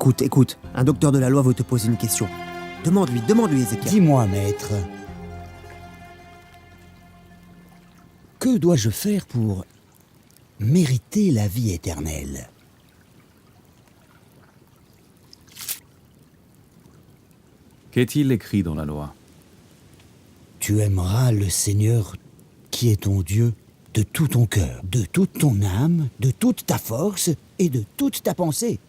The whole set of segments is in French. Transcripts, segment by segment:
Écoute, un docteur de la loi veut te poser une question. Demande-lui, Ézéchiel. Dis-moi, maître, que dois-je faire pour mériter la vie éternelle? Qu'est-il écrit dans la loi? Tu aimeras le Seigneur qui est ton Dieu de tout ton cœur, de toute ton âme, de toute ta force et de toute ta pensée,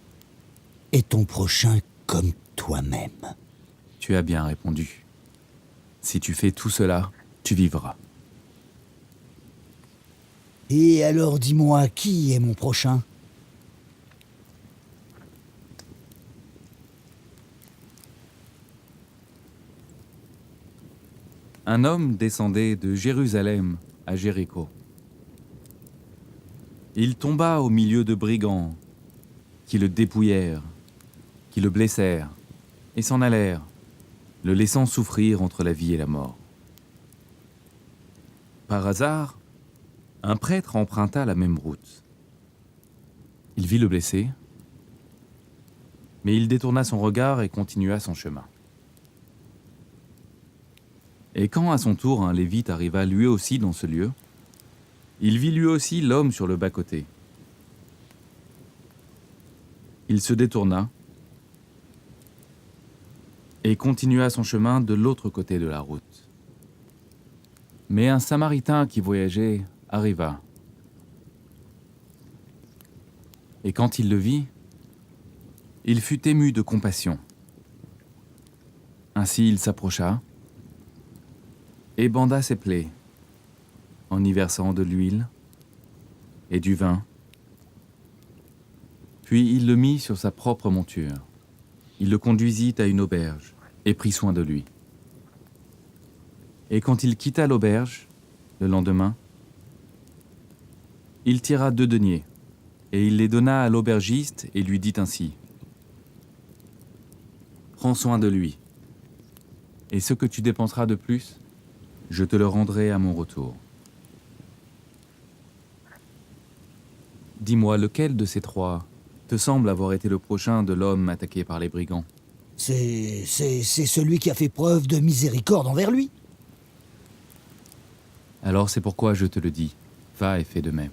et ton prochain comme toi-même. Tu as bien répondu. Si tu fais tout cela, tu vivras. Et alors dis-moi, qui est mon prochain? Un homme descendait de Jérusalem à Jéricho. Il tomba au milieu de brigands qui le dépouillèrent, qui le blessèrent et s'en allèrent, le laissant souffrir entre la vie et la mort. Par hasard, un prêtre emprunta la même route. Il vit le blessé, mais il détourna son regard et continua son chemin. Et quand à son tour un lévite arriva lui aussi dans ce lieu, il vit lui aussi l'homme sur le bas-côté. Il se détourna et continua son chemin de l'autre côté de la route. Mais un Samaritain qui voyageait arriva. Et quand il le vit, il fut ému de compassion. Ainsi il s'approcha et banda ses plaies, en y versant de l'huile et du vin. Puis il le mit sur sa propre monture. Il le conduisit à une auberge et prit soin de lui. Et quand il quitta l'auberge, le lendemain, il tira 2 deniers, et il les donna à l'aubergiste et lui dit ainsi: « Prends soin de lui, et ce que tu dépenseras de plus, je te le rendrai à mon retour. » Dis-moi, lequel de ces 3 te semble avoir été le prochain de l'homme attaqué par les brigands? C'est celui qui a fait preuve de miséricorde envers lui. Alors c'est pourquoi je te le dis, va et fais de même.